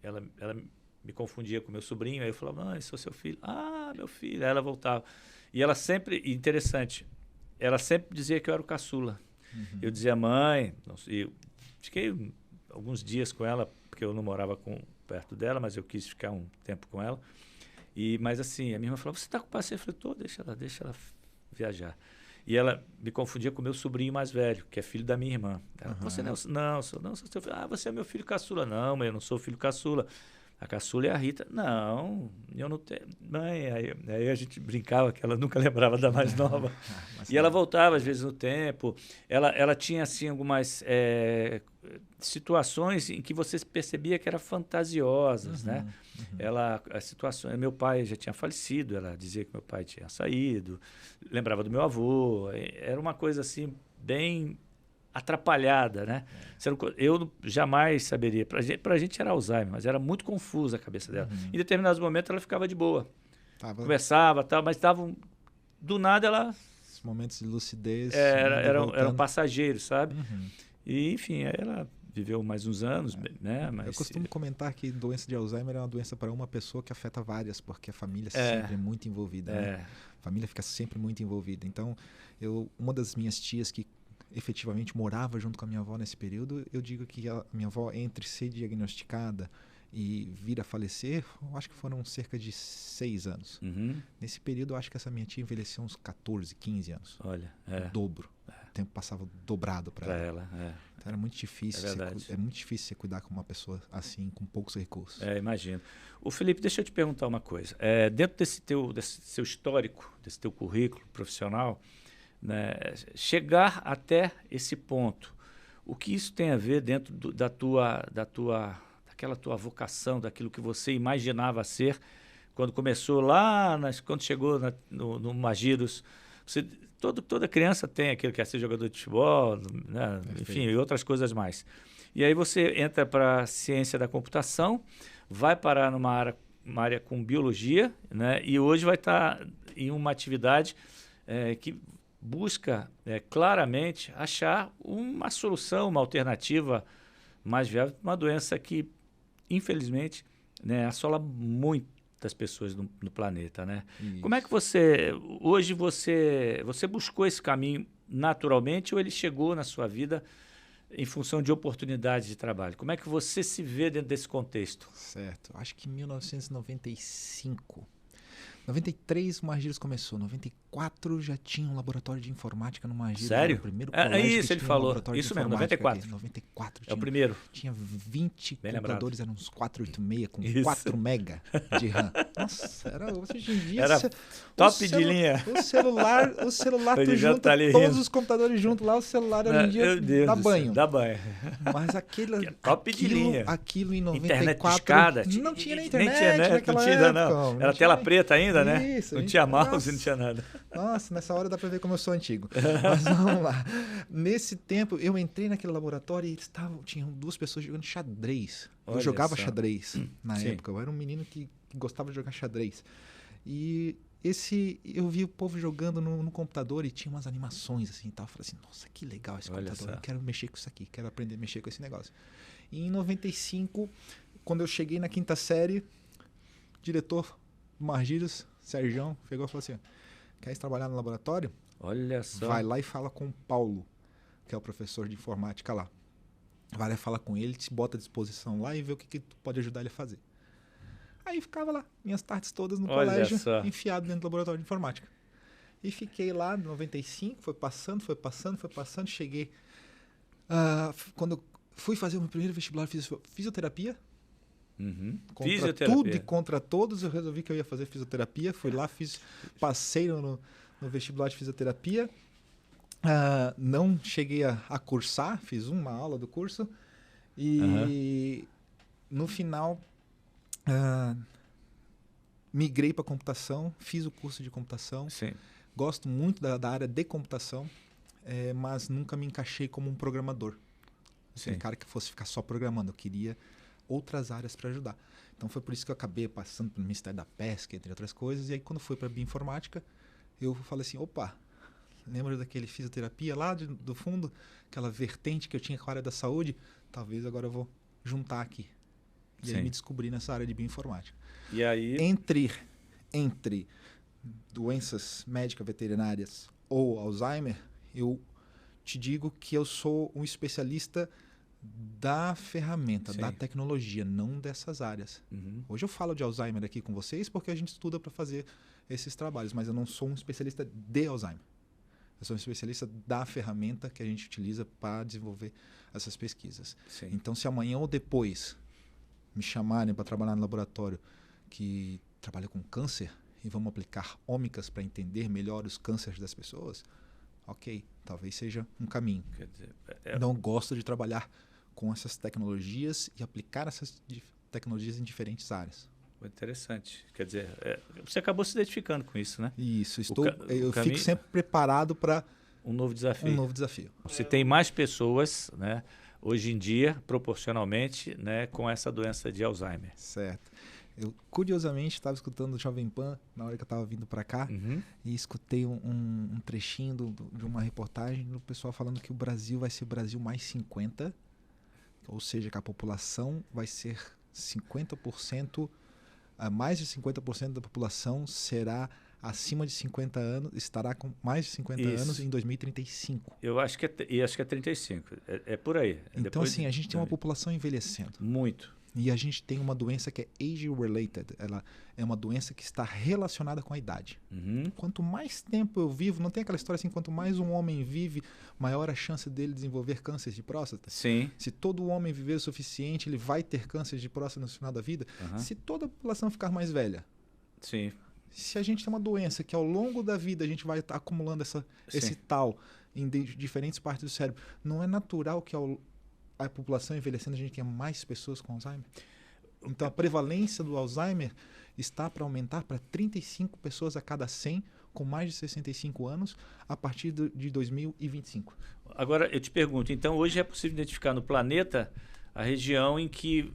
ela me confundia com meu sobrinho, aí eu falava, mãe, sou seu filho. Ah, meu filho. Aí ela voltava. E ela sempre, interessante, ela sempre dizia que eu era o caçula. Eu dizia, mãe, eu fiquei alguns dias com ela, porque eu não morava perto dela, mas eu quis ficar um tempo com ela. Mas assim, a minha irmã falava, você está com passeio? Eu falei, deixa ela viajar. E ela me confundia com o meu sobrinho mais velho, que é filho da minha irmã. Ela, você não, sou seu filho. Ah, você é meu filho caçula. Não, mas eu não sou filho caçula. A caçula é a Rita. Não, eu não tenho. Mãe, aí a gente brincava que ela nunca lembrava da mais nova. E ela voltava, às vezes, no tempo. Ela tinha, assim, algumas situações em que você percebia que eram fantasiosas, né? As situações... Meu pai já tinha falecido, ela dizia que meu pai tinha saído, lembrava do meu avô. Era uma coisa, assim, bem... atrapalhada, né? Eu jamais saberia. Pra gente era Alzheimer, mas era muito confusa a cabeça dela. Em determinados momentos ela ficava de boa. Conversava, tal, mas do nada ela... Os momentos de lucidez... Eram passageiros, sabe? E, enfim, aí ela viveu mais uns anos, né? Mas, eu costumo comentar que doença de Alzheimer é uma doença para uma pessoa que afeta várias, porque a família sempre é muito envolvida. Né? A família fica sempre muito envolvida. Então, uma das minhas tias que efetivamente morava junto com a minha avó nesse período, eu digo que a minha avó, entre ser diagnosticada e vir a falecer, eu acho que foram cerca de 6 anos. Nesse período, eu acho que essa minha tia envelheceu uns 14, 15 anos. Olha, o dobro. O tempo passava dobrado para ela. Então era muito difícil. É muito difícil você cuidar com uma pessoa assim, com poucos recursos. Imagino. O Felipe, deixa eu te perguntar uma coisa. Dentro desse seu histórico, desse teu currículo profissional, né, chegar até esse ponto, o que isso tem a ver dentro daquela tua vocação, daquilo que você imaginava ser quando começou lá, quando chegou no Magirus? toda criança tem aquilo que quer ser jogador de futebol, né? Enfim, e outras coisas mais. E aí você entra para a ciência da computação, vai parar uma área com biologia, né? E hoje vai estar em uma atividade que busca claramente achar uma solução, uma alternativa mais viável para uma doença que, infelizmente, né, assola muitas pessoas no planeta, né? Como é que hoje você buscou esse caminho naturalmente ou ele chegou na sua vida em função de oportunidades de trabalho? Como é que você se vê dentro desse contexto? Certo. Acho que em 1995... 93 o Margiros começou, 94 já tinha um laboratório de informática no Margiros. Sério? O primeiro colégio Isso, ele falou. Isso mesmo, 94. 94 é o primeiro. Tinha 20 Bem computadores, eram uns 486 com Isso. 4 mega de RAM. Nossa, hoje em dia... Era top de linha. O celular tu Ele já junta tá ali todos rindo. os computadores juntos lá, o celular hoje em dia Meu Deus dá do banho. céu, dá banho. Mas aquele... top de linha. Aquilo em 94... Internet discada. Não tinha nem internet, Nem tinha, né? naquela Não tinha, época. não. Era tela preta ainda, né? Isso, não tinha mouse, não tinha nada. Nossa, nessa hora dá pra ver como eu sou antigo. Mas vamos lá. Nesse tempo, eu entrei naquele laboratório e tinham 2 pessoas jogando xadrez. Eu jogava xadrez na época. Eu era um menino que gostava de jogar xadrez. E eu vi o povo jogando no computador e tinha umas animações assim e tal. Eu falei assim, nossa, que legal esse computador. Eu quero mexer com isso aqui, quero aprender a mexer com esse negócio. E em 95, quando eu cheguei na 5ª série, diretor do Margiros, Sérgio, pegou e falou assim, quer trabalhar no laboratório? Olha só. Vai lá e fala com o Paulo, que é o professor de informática lá. Vai lá e fala com ele, te bota à disposição lá e vê o que tu pode ajudar ele a fazer. Aí ficava lá, minhas tardes todas no colégio, enfiado dentro do laboratório de informática. E fiquei lá em 95, foi passando, cheguei... quando eu fui fazer o meu primeiro vestibular, fiz fisioterapia. Contra tudo e contra todos, eu resolvi que eu ia fazer fisioterapia. Fui lá, passei no vestibular de fisioterapia. Não cheguei a cursar, fiz uma aula do curso. E no final, migrei para computação, fiz o curso de computação. Sim. Gosto muito da área de computação, mas nunca me encaixei como um programador. Um cara que fosse ficar só programando, eu queria outras áreas para ajudar. Então foi por isso que eu acabei passando pelo Ministério da Pesca, entre outras coisas. E aí quando fui para a bioinformática, eu falei assim, opa, lembra daquele fisioterapia lá do fundo? Aquela vertente que eu tinha com a área da saúde? Talvez agora eu vou juntar aqui. E aí me descobri nessa área de bioinformática. E aí... Entre doenças médicas veterinárias ou Alzheimer, eu te digo que eu sou um especialista da ferramenta, da tecnologia, não dessas áreas. Hoje eu falo de Alzheimer aqui com vocês porque a gente estuda para fazer esses trabalhos, mas eu não sou um especialista de Alzheimer. Eu sou um especialista da ferramenta que a gente utiliza para desenvolver essas pesquisas. Então, se amanhã ou depois me chamarem para trabalhar no laboratório que trabalha com câncer e vamos aplicar ômicas para entender melhor os cânceres das pessoas, ok, talvez seja um caminho. Quer dizer, Não gosto de trabalhar com essas tecnologias e aplicar essas tecnologias em diferentes áreas. Interessante. Quer dizer, você acabou se identificando com isso, né? Isso. Eu fico sempre preparado para um novo desafio. Você tem mais pessoas, né, hoje em dia, proporcionalmente, né, com essa doença de Alzheimer. Certo. Eu, curiosamente, estava escutando o Jovem Pan na hora que eu estava vindo para cá e escutei um trechinho de uma reportagem do pessoal falando que o Brasil vai ser o Brasil mais 50, ou seja, que a população vai ser 50%, mais de 50% da população será acima de 50 anos, estará com mais de 50 anos em 2035. Eu acho que é 35, é por aí. Então, assim, a gente tem uma população envelhecendo. Muito. E a gente tem uma doença que é age-related. Ela é uma doença que está relacionada com a idade. Quanto mais tempo eu vivo, não tem aquela história assim, quanto mais um homem vive, maior a chance dele desenvolver câncer de próstata. Sim. Se todo homem viver o suficiente, ele vai ter câncer de próstata no final da vida. Se toda a população ficar mais velha. Sim. Se a gente tem uma doença que ao longo da vida a gente vai estar acumulando esse tal em diferentes partes do cérebro, não é natural que a população envelhecendo, a gente tenha mais pessoas com Alzheimer? Então, a prevalência do Alzheimer está para aumentar para 35 pessoas a cada 100, com mais de 65 anos a partir de 2025. Agora, eu te pergunto, então hoje é possível identificar no planeta a região em que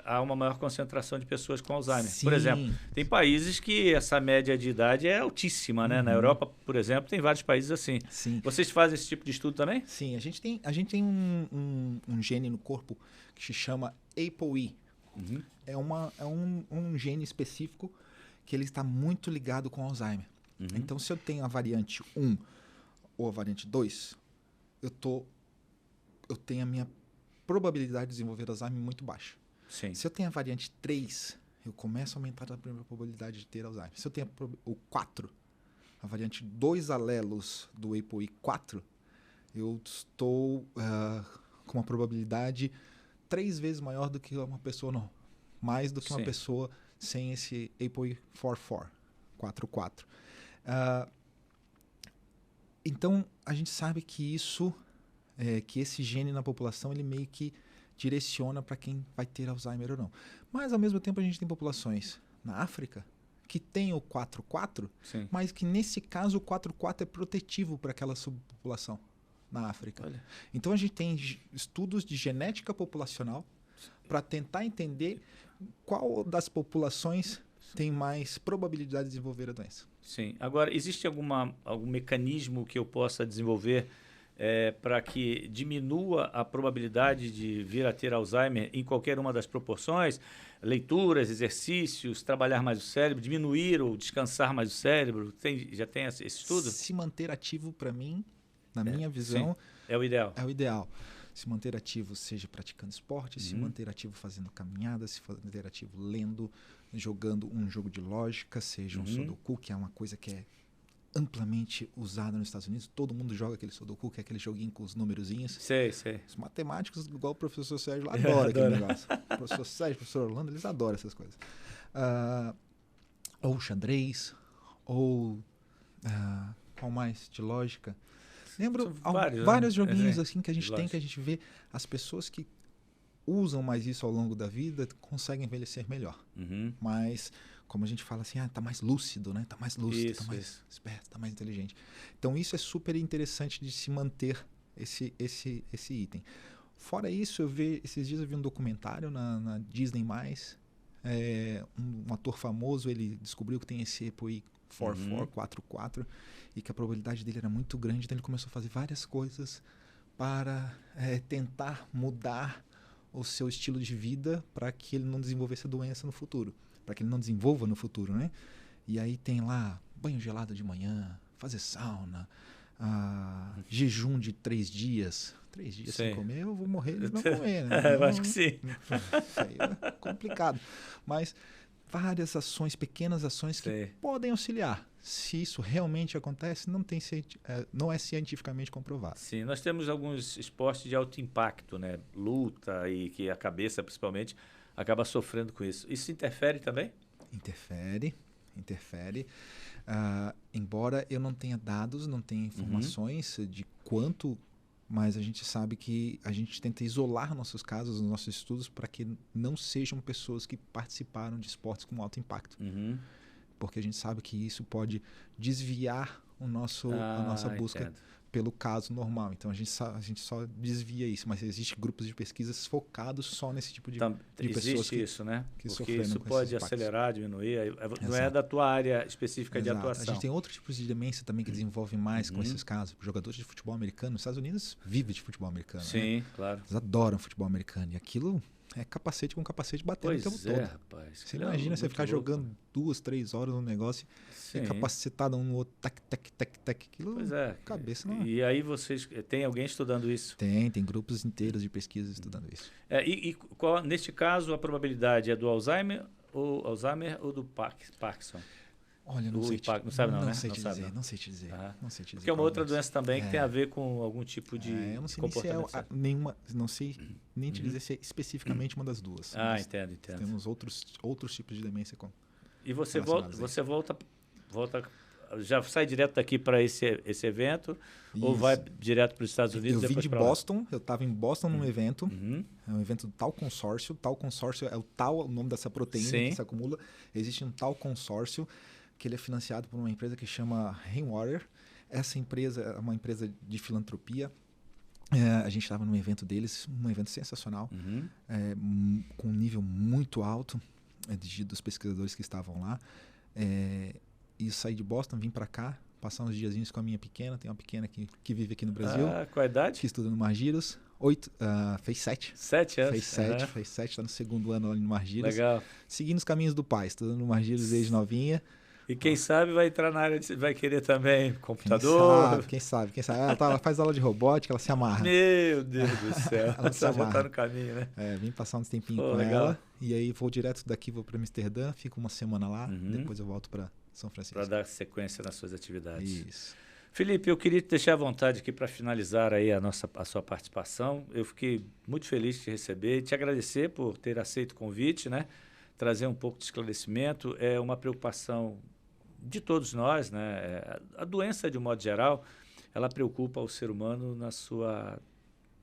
há uma maior concentração de pessoas com Alzheimer? Sim. Por exemplo, tem países que essa média de idade é altíssima, né? Na Europa, por exemplo, tem vários países assim. Sim. Vocês fazem esse tipo de estudo também? Sim, a gente tem um gene no corpo que se chama ApoE. É um gene específico que ele está muito ligado com Alzheimer. Então, se eu tenho a variante 1 ou a variante 2, eu tenho a minha probabilidade de desenvolver Alzheimer muito baixa. Sim. Se eu tenho a variante 3, eu começo a aumentar a probabilidade de ter Alzheimer. Se eu tenho o 4, a variante 2 alelos do ApoE 4, eu estou com uma probabilidade 3 vezes maior do que uma pessoa não. Mais do que uma pessoa sem esse ApoE 4. Então, a gente sabe que que esse gene na população, ele meio que direciona para quem vai ter Alzheimer ou não. Mas, ao mesmo tempo, a gente tem populações na África que tem o 4-4, mas que, nesse caso, o 4-4 é protetivo para aquela subpopulação na África. Olha. Então, a gente tem estudos de genética populacional para tentar entender qual das populações tem mais probabilidade de desenvolver a doença. Sim. Agora, existe algum mecanismo que eu possa desenvolver para que diminua a probabilidade de vir a ter Alzheimer em qualquer uma das proporções? Leituras, exercícios, trabalhar mais o cérebro, diminuir ou descansar mais o cérebro? Já tem esse estudo? Se manter ativo, para mim, na minha visão, é o ideal. É o ideal. Se manter ativo, seja praticando esporte, se manter ativo fazendo caminhada, se manter ativo lendo, jogando um jogo de lógica, seja um Sudoku, que é uma coisa que é amplamente usada nos Estados Unidos. Todo mundo joga aquele Sudoku, que é aquele joguinho com os númerozinhos. Sei. Os matemáticos, igual o professor Sérgio, adoram aquele negócio. O professor Sérgio, o professor Orlando, eles adoram essas coisas. Ou xadrez, ou qual mais? De lógica. Lembro vários joguinhos assim que a gente tem, que a gente vê as pessoas que usam mais isso ao longo da vida conseguem envelhecer melhor. Mas, como a gente fala assim, tá mais lúcido, né? Tá mais lúcido, tá mais esperto, tá mais inteligente. Então, isso é super interessante de se manter esse item. Fora isso, esses dias eu vi um documentário na Disney+, um ator famoso, ele descobriu que tem esse ApoE 4-4, e que a probabilidade dele era muito grande, então ele começou a fazer várias coisas para tentar mudar o seu estilo de vida para que ele não desenvolvesse a doença no futuro, para que ele não desenvolva no futuro, né? E aí tem lá banho gelado de manhã, fazer sauna, jejum de 3 dias. 3 dias sem comer, eu vou morrer de não comer, né? Eu acho que sim. Isso aí é complicado. Mas várias ações, pequenas ações que podem auxiliar. Se isso realmente acontece, não é cientificamente comprovado. Sim, nós temos alguns esportes de alto impacto, né? Luta, e que a cabeça, principalmente, acaba sofrendo com isso. Isso interfere também? Interfere. Embora eu não tenha dados, não tenha informações de quanto, mas a gente sabe que a gente tenta isolar nossos casos, nossos estudos, para que não sejam pessoas que participaram de esportes com alto impacto. Porque a gente sabe que isso pode desviar a nossa busca pelo caso normal. Então, a gente só desvia isso, mas existem grupos de pesquisas focados só nesse tipo de pessoas. Existe isso, né? Porque isso com pode acelerar, diminuir. Não é da tua área específica de atuação. A gente tem outros tipos de demência também que desenvolvem mais com esses casos. Jogadores de futebol americano nos Estados Unidos vivem de futebol americano. Sim, né? Claro. Eles adoram futebol americano. E aquilo é capacete com capacete batendo o tempo todo. Rapaz. Você imagina você ficar jogando 2, 3 horas no negócio e capacitado um no outro, tac. Aquilo, cabeça não. E aí vocês, tem alguém estudando isso? Tem grupos inteiros de pesquisa estudando isso. Neste caso, a probabilidade é do Alzheimer ou do Parkinson? Olha, não sei. Não sabe não, né? Não sei te dizer. Porque é uma outra doença também que tem a ver com algum tipo de eu não sei comportamento. não sei nem te dizer se é especificamente uma das duas. Entendo. Temos outros tipos de demência. E você volta, já sai direto daqui para esse evento? Isso. Ou vai direto para os Estados Unidos? Eu vim de Boston, eu estava em Boston num evento, é um evento do tal consórcio é o nome dessa proteína que se acumula, existe um tal consórcio que ele é financiado por uma empresa que chama Rainwater. Essa empresa é uma empresa de filantropia. A gente estava num evento deles, um evento sensacional, com um nível muito alto dos pesquisadores que estavam lá. E saí de Boston, vim para cá, passar uns diazinhos com a minha pequena. Tem uma pequena que vive aqui no Brasil. Qual a idade? Que estuda no Margiros. Fez 7. 7 anos? Fez 7, está no segundo ano lá no Margiros. Legal. Seguindo os caminhos do pai, estudando no Margiros desde novinha. E quem sabe vai entrar na área, vai querer também computador. Quem sabe. Ela faz aula de robótica, ela se amarra. Meu Deus do céu. Ela já está no caminho, né? Vim passar uns tempinhos com ela. E aí vou direto daqui, vou para Amsterdã, fico uma semana lá, depois eu volto para São Francisco. Para dar sequência nas suas atividades. Isso. Felipe, eu queria te deixar à vontade aqui para finalizar aí a sua participação. Eu fiquei muito feliz de te receber e te agradecer por ter aceito o convite, né? Trazer um pouco de esclarecimento. É uma preocupação de todos nós, né? A doença, de um modo geral, ela preocupa o ser humano na sua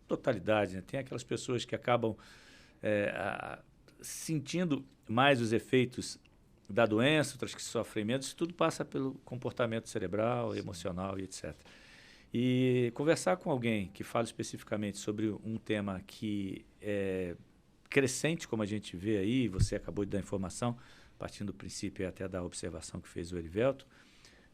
totalidade, né? Tem aquelas pessoas que acabam sentindo mais os efeitos da doença, outras que sofrem menos. Isso tudo passa pelo comportamento cerebral, emocional e etc. E conversar com alguém que fala especificamente sobre um tema que é crescente, como a gente vê aí, você acabou de dar informação, partindo do princípio e até da observação que fez o Erivelto,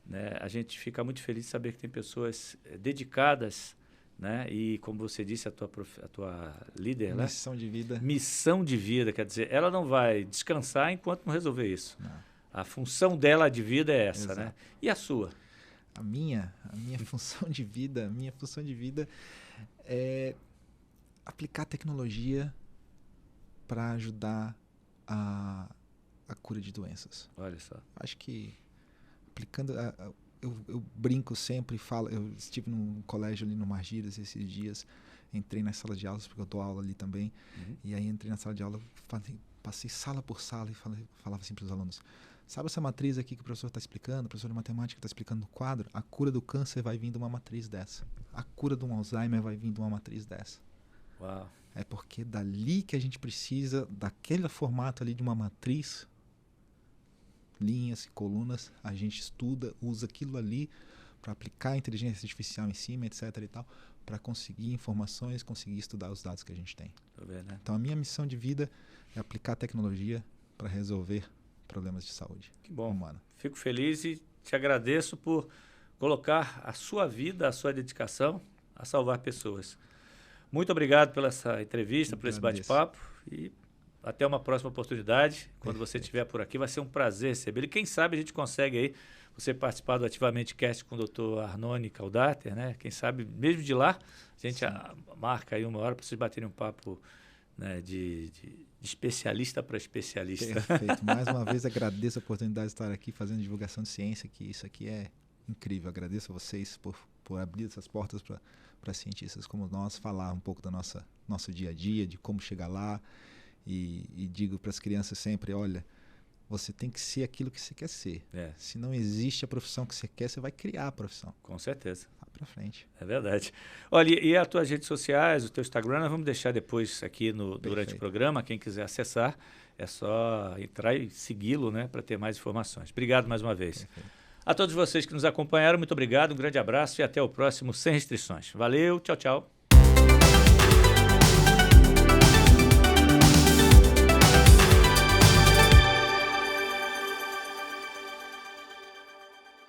né? A gente fica muito feliz de saber que tem pessoas dedicadas, né? E, como você disse, a tua líder, missão de vida. Missão de vida, quer dizer, ela não vai descansar enquanto não resolver isso. Não. A função dela de vida é essa, Exato. né? E a sua? A minha função de vida, é aplicar tecnologia para ajudar a cura de doenças. Olha só. Acho que aplicando... Eu brinco sempre, falo. Eu estive num colégio ali no Margiros esses dias, entrei na sala de aulas, porque eu dou aula ali também, e aí entrei na sala de aula, passei sala por sala e falava assim para os alunos: sabe essa matriz aqui que o professor está explicando, o professor de matemática está explicando no quadro? A cura do câncer vai vir de uma matriz dessa. A cura do Alzheimer vai vir de uma matriz dessa. Uau. É porque dali que a gente precisa, daquele formato ali de uma matriz, linhas e colunas, a gente estuda, usa aquilo ali para aplicar a inteligência artificial em cima, etc. e tal, para conseguir informações, conseguir estudar os dados que a gente tem. Ver, né? Então, a minha missão de vida é aplicar tecnologia para resolver problemas de saúde. Que bom. Humana. Fico feliz e te agradeço por colocar a sua vida, a sua dedicação a salvar pessoas. Muito obrigado pela essa entrevista, por esse bate-papo e até uma próxima oportunidade. Quando você estiver por aqui, vai ser um prazer recebê-lo. E quem sabe a gente consegue aí você participar do Ativamente Cast com o Dr. Arnone Caldater, né? Quem sabe, mesmo de lá, a gente marca aí uma hora para vocês baterem um papo, né, de especialista para especialista. Perfeito. Mais uma vez agradeço a oportunidade de estar aqui fazendo divulgação de ciência, que isso aqui é incrível. Agradeço a vocês por abrir essas portas para cientistas como nós, falar um pouco do nosso dia a dia, de como chegar lá. E digo para as crianças sempre: olha, você tem que ser aquilo que você quer ser. Se não existe a profissão que você quer, você vai criar a profissão. Com certeza. Vá para frente. É verdade. Olha, e as tuas redes sociais, o teu Instagram, nós vamos deixar depois aqui durante o programa. Quem quiser acessar, é só entrar e segui-lo, né, para ter mais informações. Obrigado mais uma vez. Perfeito. A todos vocês que nos acompanharam, muito obrigado, um grande abraço e até o próximo Sem Restrições. Valeu, tchau, tchau.